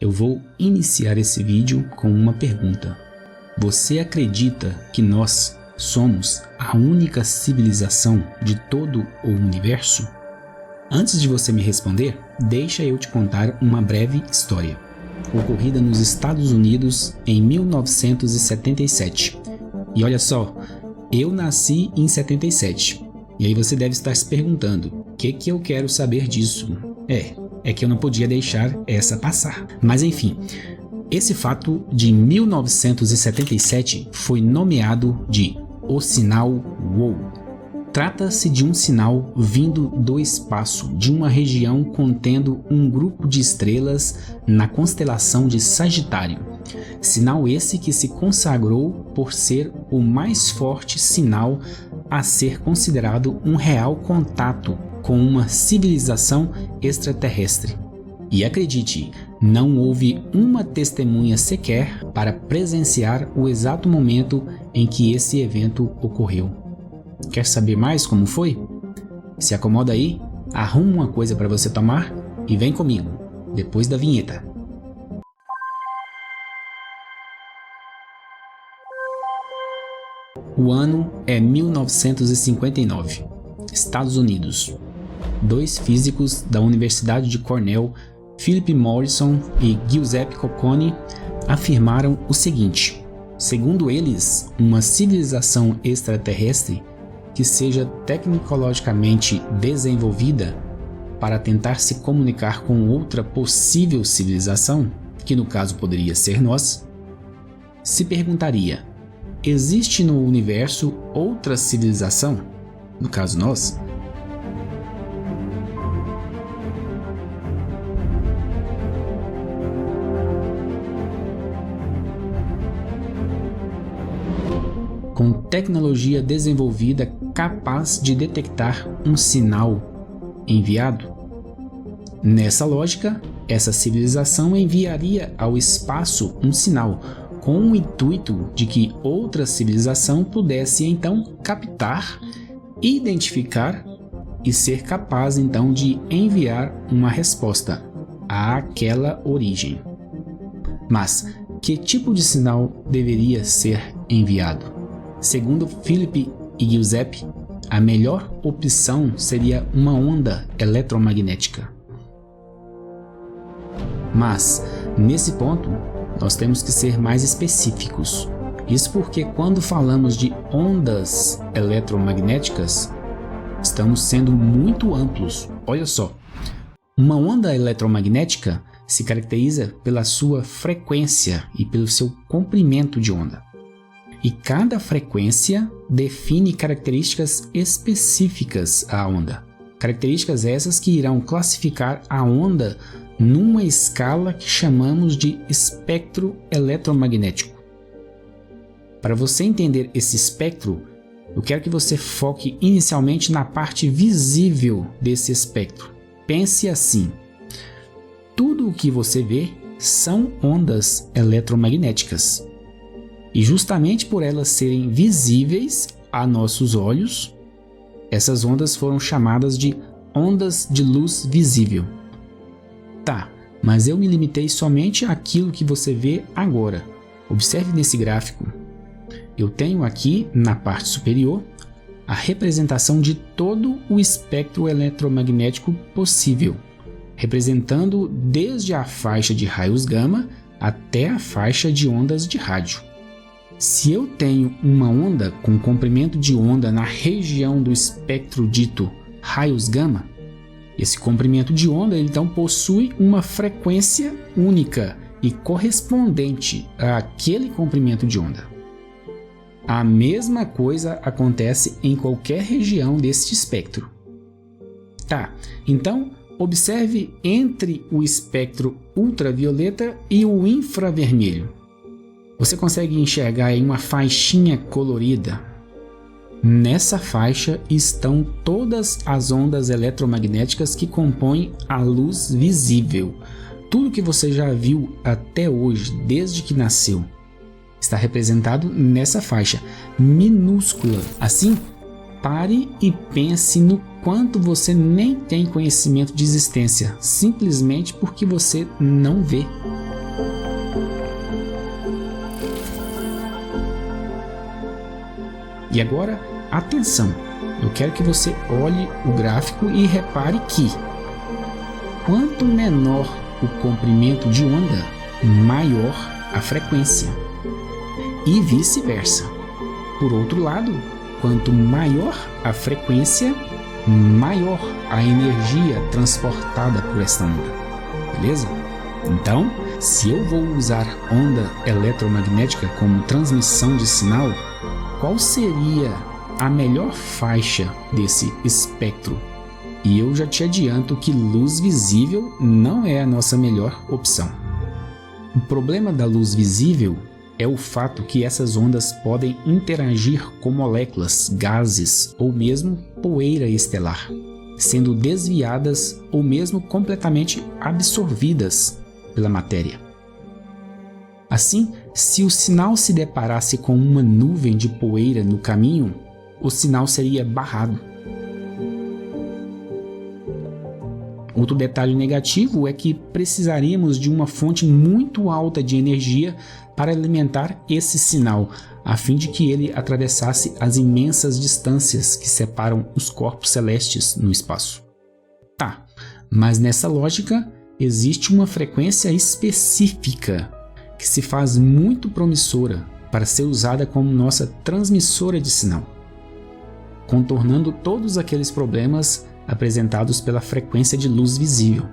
Eu vou iniciar esse vídeo com uma pergunta. Você acredita que nós somos a única civilização de todo o universo? Antes de você me responder, deixa eu te contar uma breve história, ocorrida nos Estados Unidos em 1977. E olha só, eu nasci em 77. E aí você deve estar se perguntando, o que eu quero saber disso? É que eu não podia deixar essa passar. Mas enfim, esse fato de 1977 foi nomeado de o sinal WOW. Trata-se de um sinal vindo do espaço de uma região contendo um grupo de estrelas na constelação de Sagitário. Sinal esse que se consagrou por ser o mais forte sinal a ser considerado um real contato com uma civilização extraterrestre. E acredite, não houve uma testemunha sequer para presenciar o exato momento em que esse evento ocorreu. Quer saber mais como foi? Se acomoda aí, arruma uma coisa para você tomar e vem comigo, depois da vinheta. O ano é 1959, Estados Unidos. Dois físicos da Universidade de Cornell, Philip Morrison e Giuseppe Cocconi, afirmaram o seguinte: segundo eles, uma civilização extraterrestre que seja tecnologicamente desenvolvida para tentar se comunicar com outra possível civilização, que no caso poderia ser nós, se perguntaria: existe no universo outra civilização, no caso nós? Com tecnologia desenvolvida capaz de detectar um sinal enviado? Nessa lógica, essa civilização enviaria ao espaço um sinal, com o intuito de que outra civilização pudesse então captar, identificar e ser capaz então de enviar uma resposta àquela origem. Mas que tipo de sinal deveria ser enviado? Segundo Philip e Giuseppe, a melhor opção seria uma onda eletromagnética. Mas, nesse ponto, nós temos que ser mais específicos. Isso porque quando falamos de ondas eletromagnéticas, estamos sendo muito amplos. Olha só, uma onda eletromagnética se caracteriza pela sua frequência e pelo seu comprimento de onda. E cada frequência define características específicas à onda. Características essas que irão classificar a onda numa escala que chamamos de espectro eletromagnético. Para você entender esse espectro, eu quero que você foque inicialmente na parte visível desse espectro. Pense assim: tudo o que você vê são ondas eletromagnéticas. E justamente por elas serem visíveis a nossos olhos, essas ondas foram chamadas de ondas de luz visível. Tá, mas eu me limitei somente àquilo que você vê agora. Observe nesse gráfico. Eu tenho aqui, na parte superior, a representação de todo o espectro eletromagnético possível, representando desde a faixa de raios gama até a faixa de ondas de rádio. Se eu tenho uma onda com comprimento de onda na região do espectro dito raios gama, esse comprimento de onda então possui uma frequência única e correspondente àquele comprimento de onda. A mesma coisa acontece em qualquer região deste espectro. Tá, então observe entre o espectro ultravioleta e o infravermelho. Você consegue enxergar aí uma faixinha colorida? Nessa faixa estão todas as ondas eletromagnéticas que compõem a luz visível. Tudo que você já viu até hoje, desde que nasceu, está representado nessa faixa minúscula. Assim, pare e pense no quanto você nem tem conhecimento de existência, simplesmente porque você não vê. E agora, atenção, eu quero que você olhe o gráfico e repare que quanto menor o comprimento de onda, maior a frequência. E vice-versa. Por outro lado, quanto maior a frequência, maior a energia transportada por esta onda. Beleza? Então, se eu vou usar onda eletromagnética como transmissão de sinal, qual seria a melhor faixa desse espectro? E eu já te adianto que luz visível não é a nossa melhor opção. O problema da luz visível é o fato que essas ondas podem interagir com moléculas, gases ou mesmo poeira estelar, sendo desviadas ou mesmo completamente absorvidas pela matéria. Assim, se o sinal se deparasse com uma nuvem de poeira no caminho, o sinal seria barrado. Outro detalhe negativo é que precisaríamos de uma fonte muito alta de energia para alimentar esse sinal, a fim de que ele atravessasse as imensas distâncias que separam os corpos celestes no espaço. Tá, mas nessa lógica existe uma frequência específica que se faz muito promissora para ser usada como nossa transmissora de sinal, contornando todos aqueles problemas apresentados pela frequência de luz visível.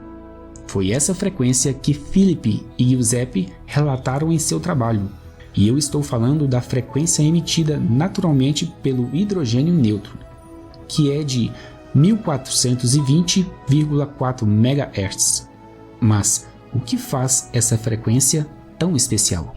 Foi essa frequência que Philip e Giuseppe relataram em seu trabalho, e eu estou falando da frequência emitida naturalmente pelo hidrogênio neutro, que é de 1420,4 MHz. Mas o que faz essa frequência tão especial?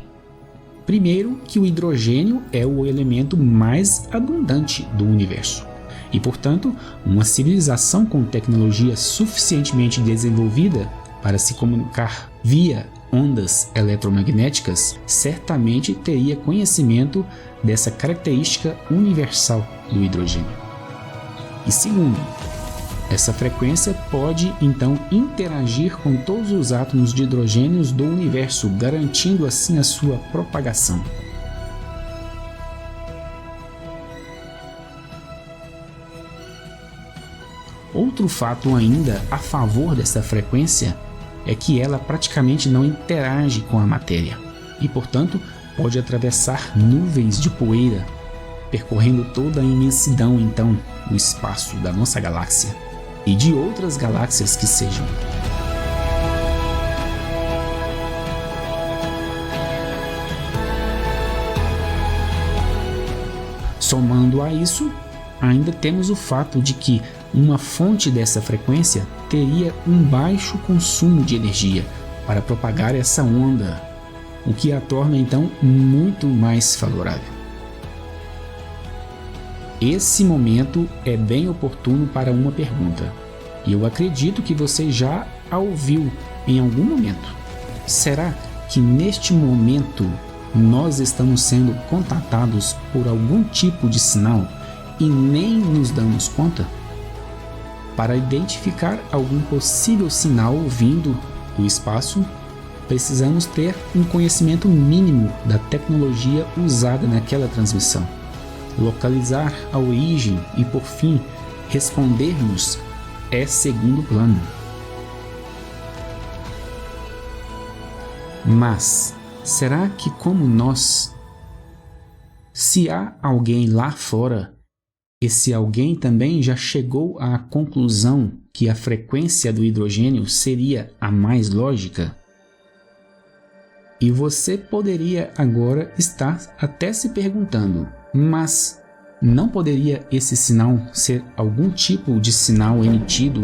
Primeiro, que o hidrogênio é o elemento mais abundante do universo. E, portanto, uma civilização com tecnologia suficientemente desenvolvida para se comunicar via ondas eletromagnéticas certamente teria conhecimento dessa característica universal do hidrogênio. E segundo, essa frequência pode então interagir com todos os átomos de hidrogênios do universo, garantindo assim a sua propagação. Outro fato ainda a favor dessa frequência é que ela praticamente não interage com a matéria e, portanto, pode atravessar nuvens de poeira, percorrendo toda a imensidão então do espaço da nossa galáxia e de outras galáxias que sejam. Somando a isso, ainda temos o fato de que uma fonte dessa frequência teria um baixo consumo de energia para propagar essa onda, o que a torna então muito mais favorável. Esse momento é bem oportuno para uma pergunta, e eu acredito que você já a ouviu em algum momento. Será que neste momento nós estamos sendo contatados por algum tipo de sinal e nem nos damos conta? Para identificar algum possível sinal vindo do espaço, precisamos ter um conhecimento mínimo da tecnologia usada naquela transmissão, localizar a origem e, por fim, respondermos é segundo plano. Mas será que, como nós, se há alguém lá fora, esse alguém também já chegou à conclusão que a frequência do hidrogênio seria a mais lógica? E você poderia agora estar até se perguntando, mas não poderia esse sinal ser algum tipo de sinal emitido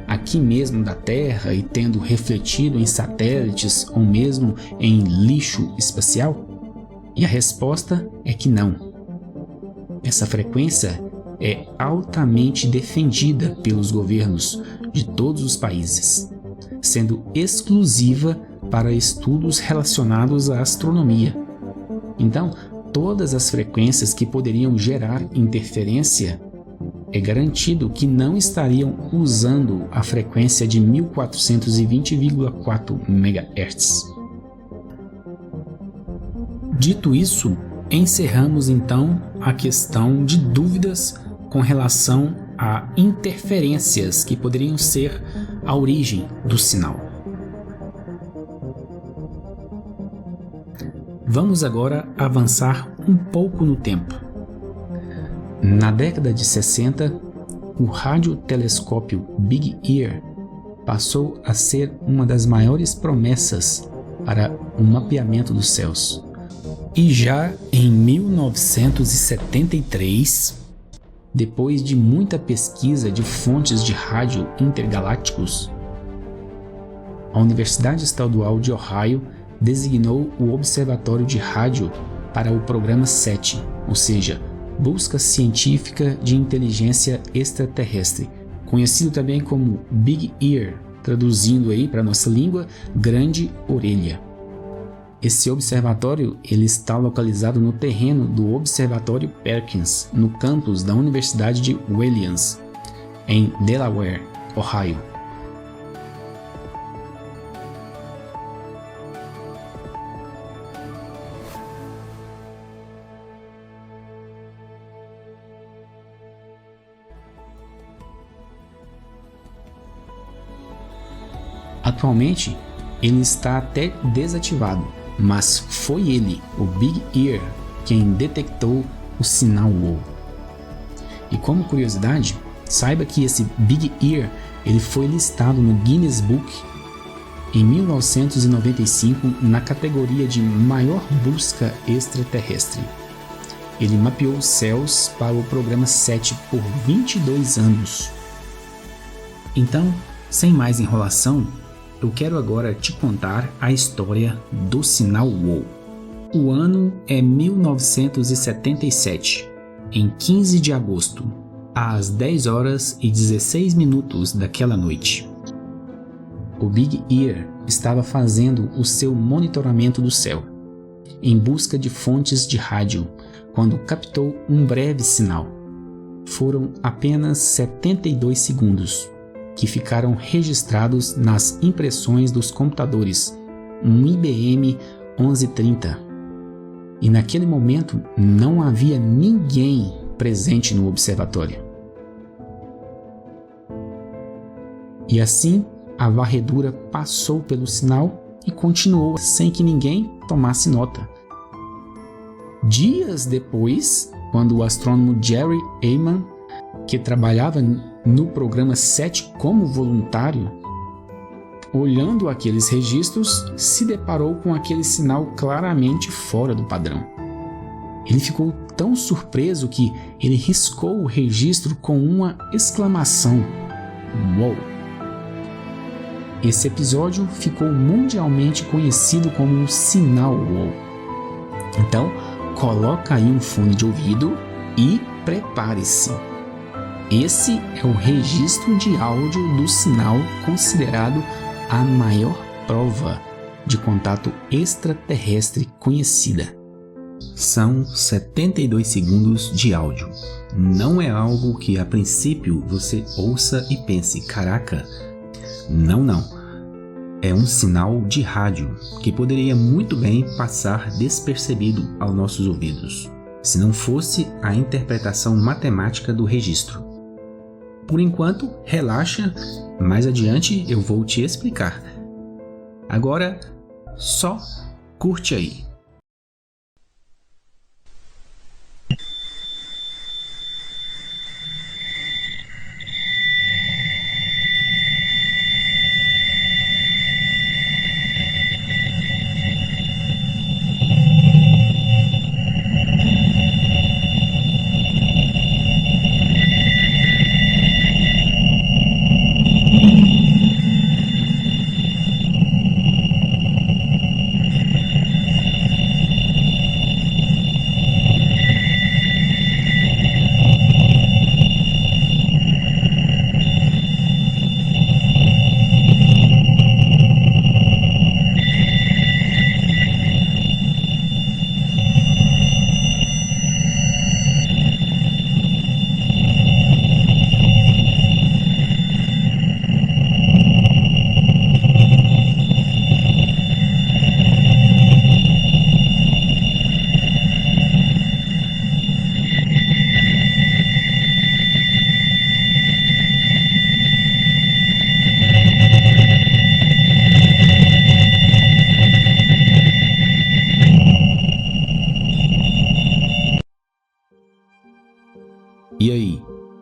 aqui mesmo da Terra e tendo refletido em satélites ou mesmo em lixo espacial? E a resposta é que não. Essa frequência é altamente defendida pelos governos de todos os países, sendo exclusiva para estudos relacionados à astronomia. Então, todas as frequências que poderiam gerar interferência, é garantido que não estariam usando a frequência de 1420,4 MHz. Dito isso, encerramos então a questão de dúvidas com relação a interferências que poderiam ser a origem do sinal. Vamos agora avançar um pouco no tempo. Na década de 60, o radiotelescópio Big Ear passou a ser uma das maiores promessas para o mapeamento dos céus. E já em 1973, depois de muita pesquisa de fontes de rádio intergalácticos, a Universidade Estadual de Ohio designou o Observatório de Rádio para o Programa 7, ou seja, Busca Científica de Inteligência Extraterrestre, conhecido também como Big Ear, traduzindo aí para nossa língua, Grande Orelha. Esse observatório ele está localizado no terreno do Observatório Perkins, no campus da Universidade de Williams, em Delaware, Ohio. Atualmente, ele está até desativado, mas foi ele, o Big Ear, quem detectou o sinal WOW. E como curiosidade, saiba que esse Big Ear ele foi listado no Guinness Book em 1995 na categoria de maior busca extraterrestre. Ele mapeou os céus para o programa 7 por 22 anos. Então, sem mais enrolação, eu quero agora te contar a história do sinal WOW. O ano é 1977, em 15 de agosto, às 10 horas e 16 minutos daquela noite. O Big Ear estava fazendo o seu monitoramento do céu, em busca de fontes de rádio, quando captou um breve sinal. Foram apenas 72 segundos, que ficaram registrados nas impressões dos computadores, um IBM 1130. E naquele momento não havia ninguém presente no observatório. E assim a varredura passou pelo sinal e continuou sem que ninguém tomasse nota. Dias depois, quando o astrônomo Jerry Eyman, que trabalhava no programa 7 como voluntário, olhando aqueles registros, se deparou com aquele sinal claramente fora do padrão. Ele ficou tão surpreso que ele riscou o registro com uma exclamação: "Uou!". Esse episódio ficou mundialmente conhecido como o sinal WOW. Então, coloca aí um fone de ouvido e prepare-se. Esse é o registro de áudio do sinal considerado a maior prova de contato extraterrestre conhecida. São 72 segundos de áudio. Não é algo que a princípio você ouça e pense: caraca, não. É um sinal de rádio que poderia muito bem passar despercebido aos nossos ouvidos, se não fosse a interpretação matemática do registro. Por enquanto, relaxa, mais adiante eu vou te explicar. Agora, só curte aí.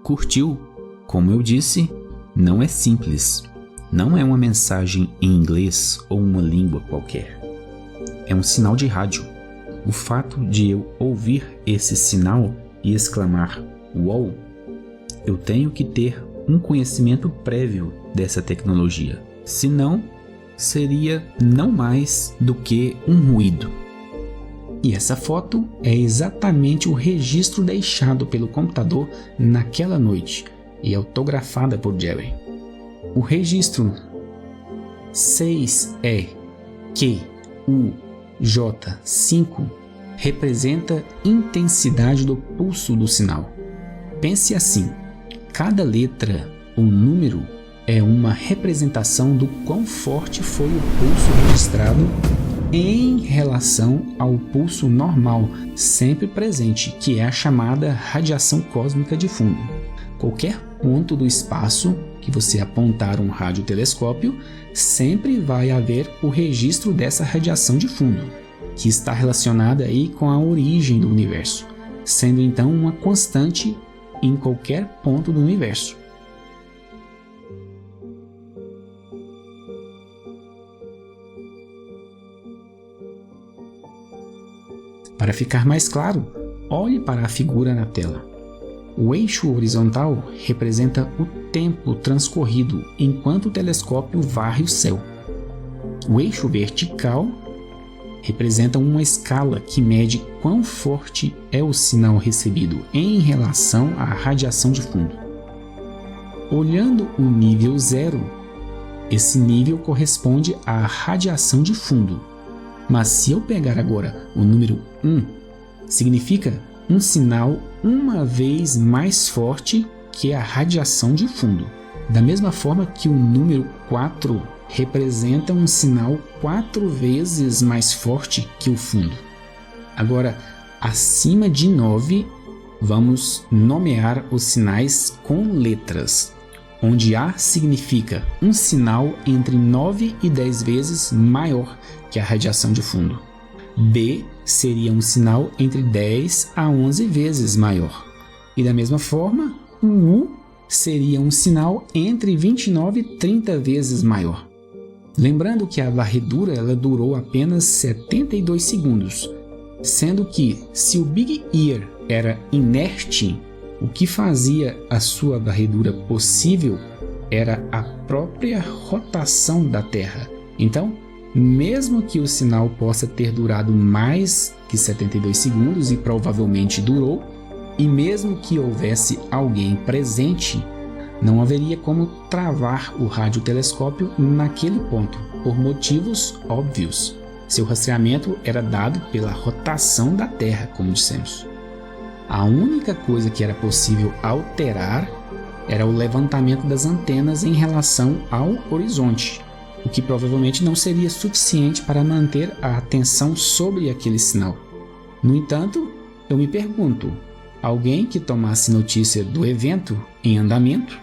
Curtiu? Como eu disse, não é simples. Não é uma mensagem em inglês ou uma língua qualquer. É um sinal de rádio. O fato de eu ouvir esse sinal e exclamar "Uou!", eu tenho que ter um conhecimento prévio dessa tecnologia. Senão, seria não mais do que um ruído. E essa foto é exatamente o registro deixado pelo computador naquela noite e autografada por Jerry. O registro 6EQUJ5 representa intensidade do pulso do sinal. Pense assim, cada letra ou número é uma representação do quão forte foi o pulso registrado em relação ao pulso normal sempre presente, que é a chamada radiação cósmica de fundo. Qualquer ponto do espaço que você apontar um radiotelescópio, sempre vai haver o registro dessa radiação de fundo, que está relacionada aí com a origem do universo, sendo então uma constante em qualquer ponto do universo. Para ficar mais claro, olhe para a figura na tela. O eixo horizontal representa o tempo transcorrido enquanto o telescópio varre o céu. O eixo vertical representa uma escala que mede quão forte é o sinal recebido em relação à radiação de fundo. Olhando o nível 0, esse nível corresponde à radiação de fundo. Mas se eu pegar agora o número 1, significa um sinal uma vez mais forte que a radiação de fundo. Da mesma forma que o número 4 representa um sinal 4 vezes mais forte que o fundo. Agora, acima de 9, vamos nomear os sinais com letras, onde A significa um sinal entre 9 e 10 vezes maior que a radiação de fundo. B seria um sinal entre 10 a 11 vezes maior. E da mesma forma, o U seria um sinal entre 29 e 30 vezes maior. Lembrando que a varredura ela durou apenas 72 segundos, sendo que se o Big Ear era inerte, o que fazia a sua varredura possível era a própria rotação da Terra. Então, mesmo que o sinal possa ter durado mais que 72 segundos, e provavelmente durou, e mesmo que houvesse alguém presente, não haveria como travar o radiotelescópio naquele ponto, por motivos óbvios. Seu rastreamento era dado pela rotação da Terra, como dissemos. A única coisa que era possível alterar era o levantamento das antenas em relação ao horizonte, o que provavelmente não seria suficiente para manter a atenção sobre aquele sinal. No entanto, eu me pergunto, alguém que tomasse notícia do evento em andamento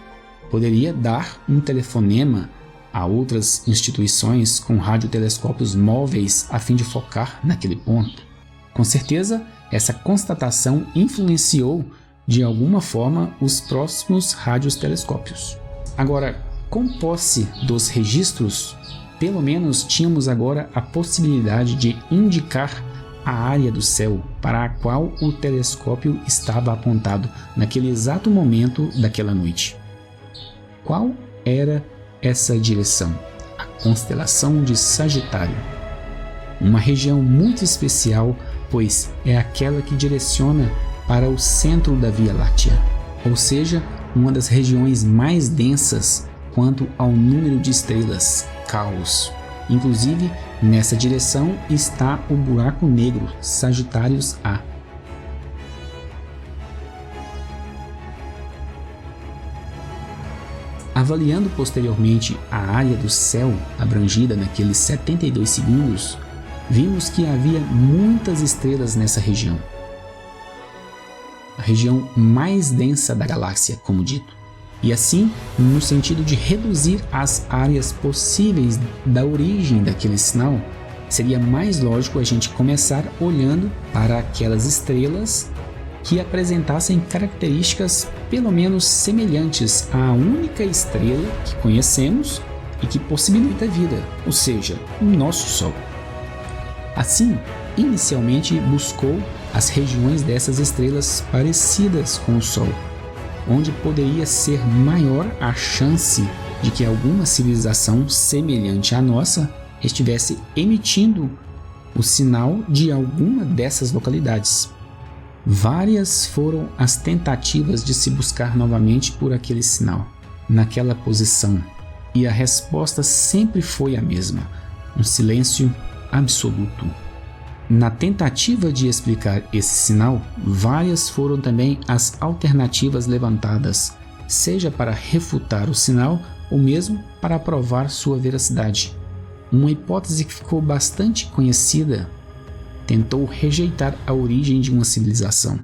poderia dar um telefonema a outras instituições com radiotelescópios móveis a fim de focar naquele ponto? Com certeza, essa constatação influenciou de alguma forma os próximos radiotelescópios. Agora, com posse dos registros, pelo menos tínhamos agora a possibilidade de indicar a área do céu para a qual o telescópio estava apontado naquele exato momento daquela noite. Qual era essa direção? A constelação de Sagitário. Uma região muito especial, pois é aquela que direciona para o centro da Via Láctea, ou seja, uma das regiões mais densas quanto ao número de estrelas, Caos. Inclusive, nessa direção está o buraco negro Sagitários A. Avaliando posteriormente a área do céu abrangida naqueles 72 segundos, vimos que havia muitas estrelas nessa região. A região mais densa da galáxia, como dito. E assim, no sentido de reduzir as áreas possíveis da origem daquele sinal, seria mais lógico a gente começar olhando para aquelas estrelas que apresentassem características pelo menos semelhantes à única estrela que conhecemos e que possibilita a vida, ou seja, o nosso Sol. Assim, inicialmente buscou as regiões dessas estrelas parecidas com o Sol, onde poderia ser maior a chance de que alguma civilização semelhante à nossa estivesse emitindo o sinal de alguma dessas localidades. Várias foram as tentativas de se buscar novamente por aquele sinal, naquela posição, e a resposta sempre foi a mesma: um silêncio absoluto. Na tentativa de explicar esse sinal, várias foram também as alternativas levantadas, seja para refutar o sinal ou mesmo para provar sua veracidade. Uma hipótese que ficou bastante conhecida tentou rejeitar a origem de uma civilização.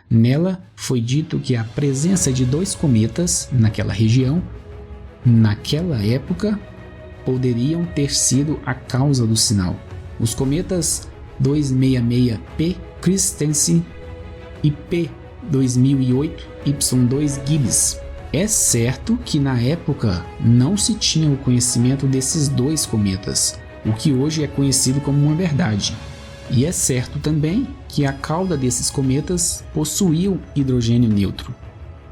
Nela foi dito que a presença de 2 cometas naquela região, naquela época, poderiam ter sido a causa do sinal. Os cometas 266P Christensen e P 2008 Y2 Gibbs. É certo que na época não se tinha o conhecimento desses 2 cometas, o que hoje é conhecido como uma verdade. E é certo também que a cauda desses cometas possuía hidrogênio neutro,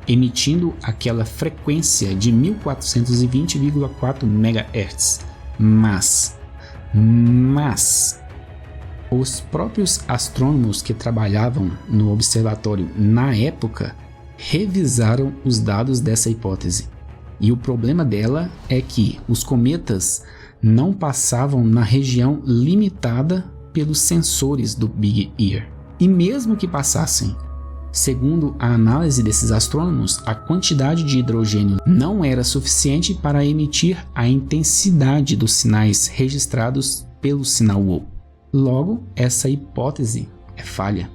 emitindo aquela frequência de 1420,4 MHz. Mas os próprios astrônomos que trabalhavam no observatório na época revisaram os dados dessa hipótese. E o problema dela é que os cometas não passavam na região limitada pelos sensores do Big Ear. E mesmo que passassem, segundo a análise desses astrônomos, a quantidade de hidrogênio não era suficiente para emitir a intensidade dos sinais registrados pelo sinal WOW. Logo, essa hipótese é falha.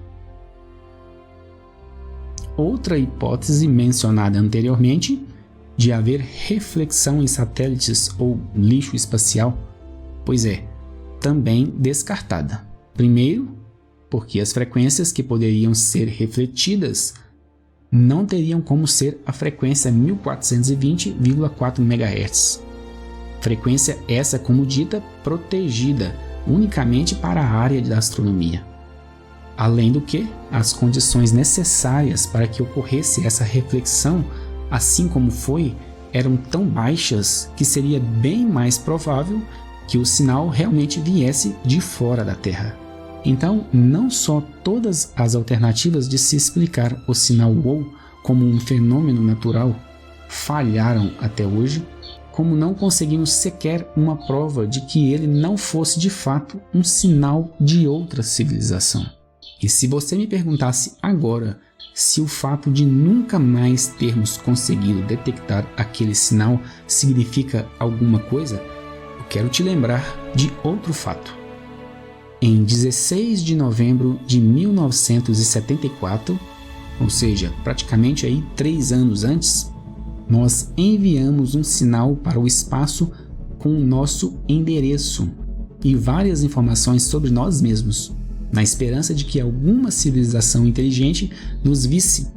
Outra hipótese mencionada anteriormente, de haver reflexão em satélites ou lixo espacial, pois é, também descartada. Primeiro, porque as frequências que poderiam ser refletidas não teriam como ser a frequência 1420,4 MHz. Frequência essa, como dita, protegida unicamente para a área da astronomia. Além do que, as condições necessárias para que ocorresse essa reflexão, assim como foi, eram tão baixas que seria bem mais provável que o sinal realmente viesse de fora da Terra. Então, não só todas as alternativas de se explicar o sinal WOW como um fenômeno natural falharam até hoje, como não conseguimos sequer uma prova de que ele não fosse de fato um sinal de outra civilização. E se você me perguntasse agora se o fato de nunca mais termos conseguido detectar aquele sinal significa alguma coisa, eu quero te lembrar de outro fato. Em 16 de novembro de 1974, ou seja, praticamente aí 3 anos antes, nós enviamos um sinal para o espaço com o nosso endereço e várias informações sobre nós mesmos, na esperança de que alguma civilização inteligente nos visse.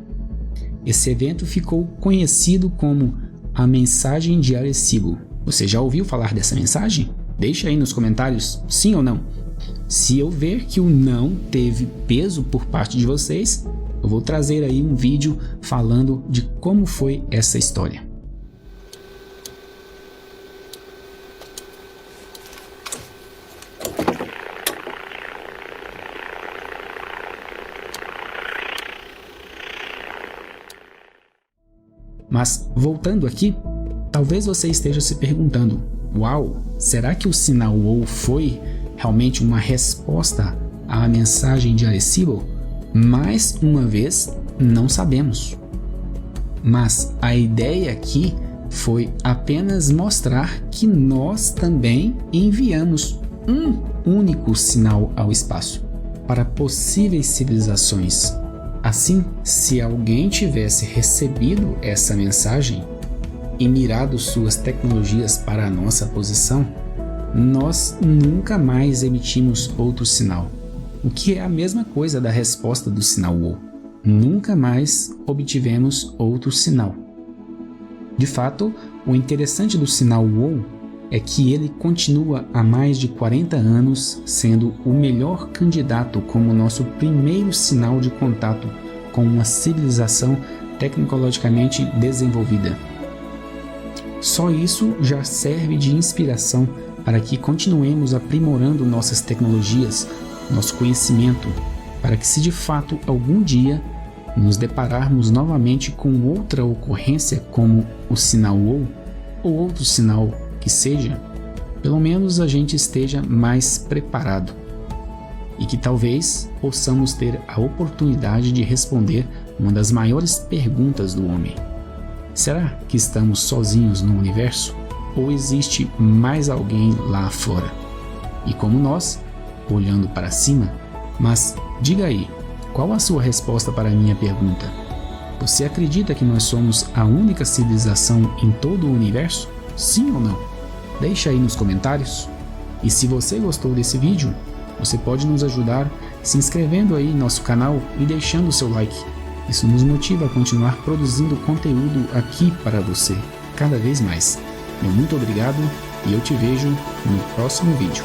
Esse evento ficou conhecido como a mensagem de Arecibo. Você já ouviu falar dessa mensagem? Deixa aí nos comentários, sim ou não. Se eu ver que o não teve peso por parte de vocês, eu vou trazer aí um vídeo falando de como foi essa história. Mas voltando aqui, talvez você esteja se perguntando: uau, será que o sinal WOW foi realmente uma resposta à mensagem de Arecibo? Mais uma vez, não sabemos. Mas a ideia aqui foi apenas mostrar que nós também enviamos um único sinal ao espaço para possíveis civilizações. Assim, se alguém tivesse recebido essa mensagem e mirado suas tecnologias para a nossa posição, nós nunca mais emitimos outro sinal, o que é a mesma coisa da resposta do sinal WOW. nunca mais obtivemos outro sinal. De fato, o interessante do sinal WOW é que ele continua há mais de 40 anos sendo o melhor candidato como nosso primeiro sinal de contato com uma civilização tecnologicamente desenvolvida. Só isso já serve de inspiração para que continuemos aprimorando nossas tecnologias, nosso conhecimento, para que se de fato algum dia nos depararmos novamente com outra ocorrência como o sinal WOW ou outro sinal que seja, pelo menos a gente esteja mais preparado e que talvez possamos ter a oportunidade de responder uma das maiores perguntas do homem. Será que estamos sozinhos no universo ou existe mais alguém lá fora? E como nós, olhando para cima, mas diga aí, qual a sua resposta para a minha pergunta? Você acredita que nós somos a única civilização em todo o universo? Sim ou não? Deixa aí nos comentários. E se você gostou desse vídeo, você pode nos ajudar se inscrevendo aí no nosso canal e deixando o seu like. Isso nos motiva a continuar produzindo conteúdo aqui para você, cada vez mais. Meu muito obrigado e eu te vejo no próximo vídeo.